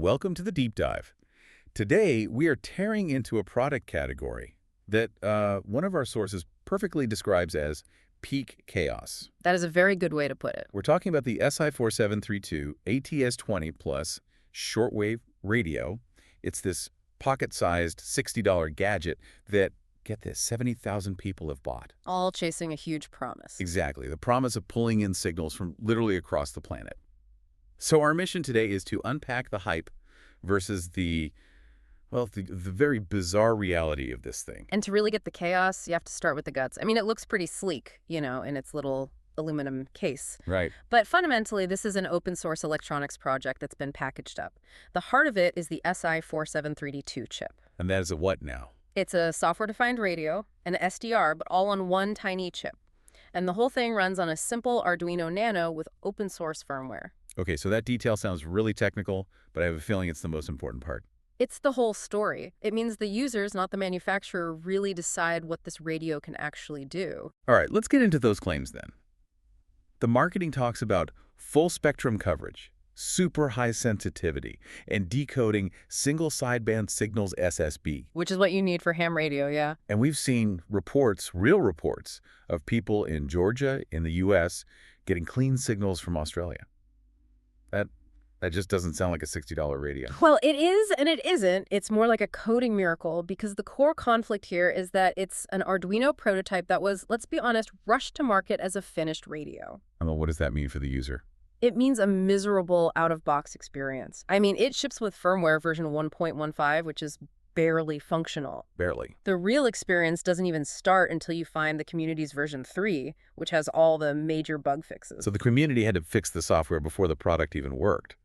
welcome to the Deep Dive. Today, we are tearing into a product category that one of our sources perfectly describes as peak chaos. That is a very good way to put it. We're talking about the Si4732 ATS-20 Plus shortwave radio. It's this pocket-sized $60 gadget that, get this, 70,000 people have bought. All chasing a huge promise. Exactly, the promise of pulling in signals from literally across the planet. So our mission today is to unpack the hype versus the very bizarre reality of this thing. And to really get the chaos, you have to start with the guts. I mean, it looks pretty sleek, in its little aluminum case. Right. But fundamentally, this is an open source electronics project that's been packaged up. The heart of it is the Si4732 chip. And that is a what now? It's a software-defined radio, an SDR, but all on one tiny chip. And the whole thing runs on a simple Arduino Nano with open source firmware. Okay, so that detail sounds really technical, but I have a feeling it's the most important part. It's the whole story. It means the users, not the manufacturer, really decide what this radio can actually do. All right, let's get into those claims then. The marketing talks about full spectrum coverage, super high sensitivity, and decoding single sideband signals SSB. Which is what you need for ham radio, yeah. And we've seen reports, real reports, of people in Georgia, in the US, getting clean signals from Australia. That just doesn't sound like a $60 radio. Well, it is and it isn't. It's more like a coding miracle because the core conflict here is that it's an Arduino prototype that was, let's be honest, rushed to market as a finished radio. I mean, what does that mean for the user? It means a miserable out-of-box experience. I mean, it ships with firmware version 1.15, which is barely functional. Barely. The real experience doesn't even start until you find the community's version 3, which has all the major bug fixes. So the community had to fix the software before the product even worked.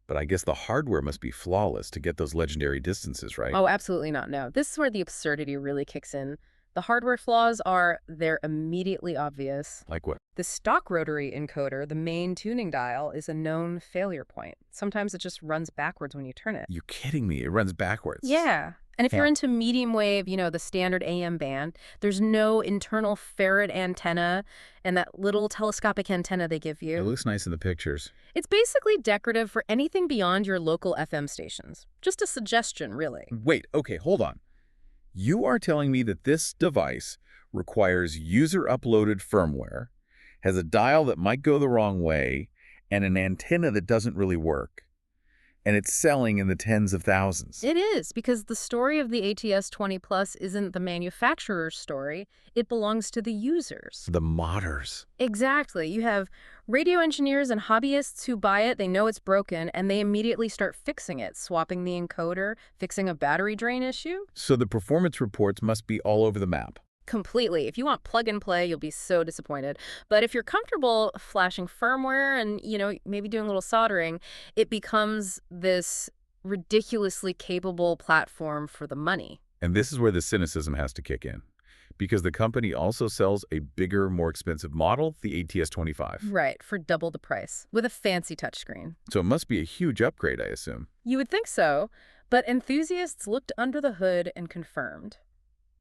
But I guess the hardware must be flawless to get those legendary distances, right? Oh, absolutely not, no. This is where the absurdity really kicks in. The hardware flaws they're immediately obvious. Like what? The stock rotary encoder, the main tuning dial, is a known failure point. Sometimes it just runs backwards when you turn it. You're kidding me. It runs backwards. Yeah. And if you're into medium wave, the standard AM band, there's no internal ferrite antenna and that little telescopic antenna they give you. It looks nice in the pictures. It's basically decorative for anything beyond your local FM stations. Just a suggestion, really. Wait, okay, hold on. You are telling me that this device requires user-uploaded firmware, has a dial that might go the wrong way, and an antenna that doesn't really work. And it's selling in the tens of thousands. It is, because the story of the ATS-20 Plus isn't the manufacturer's story. It belongs to the users. The modders. Exactly. You have radio engineers and hobbyists who buy it, they know it's broken, and they immediately start fixing it, swapping the encoder, fixing a battery drain issue. So the performance reports must be all over the map. Completely. If you want plug and play, you'll be so disappointed. But if you're comfortable flashing firmware and, maybe doing a little soldering, it becomes this ridiculously capable platform for the money. And this is where the cynicism has to kick in. Because the company also sells a bigger, more expensive model, the ATS-25. Right, for double the price, with a fancy touchscreen. So it must be a huge upgrade, I assume. You would think so, but enthusiasts looked under the hood and confirmed.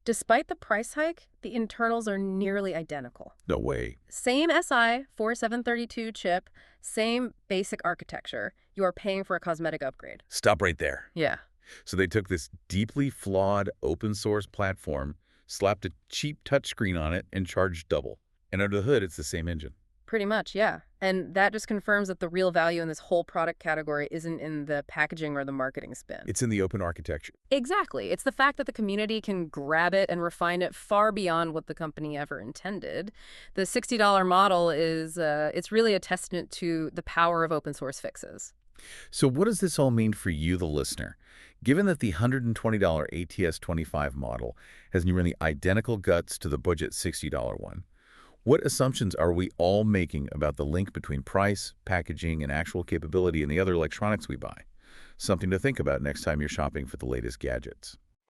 Despite the price hike, the internals are nearly identical. No way. Same Si4732 chip, same basic architecture. You are paying for a cosmetic upgrade. Stop right there. Yeah. So they took this deeply flawed open source platform, slapped a cheap touchscreen on it, and charged double. And under the hood, it's the same engine. Pretty much, yeah. And that just confirms that the real value in this whole product category isn't in the packaging or the marketing spin. It's in the open architecture. Exactly. It's the fact that the community can grab it and refine it far beyond what the company ever intended. The $60 model it's really a testament to the power of open source fixes. So what does this all mean for you, the listener? Given that the $120 ATS-25 model has nearly identical guts to the budget $60 one, what assumptions are we all making about the link between price, packaging, and actual capability in the other electronics we buy? Something to think about next time you're shopping for the latest gadgets.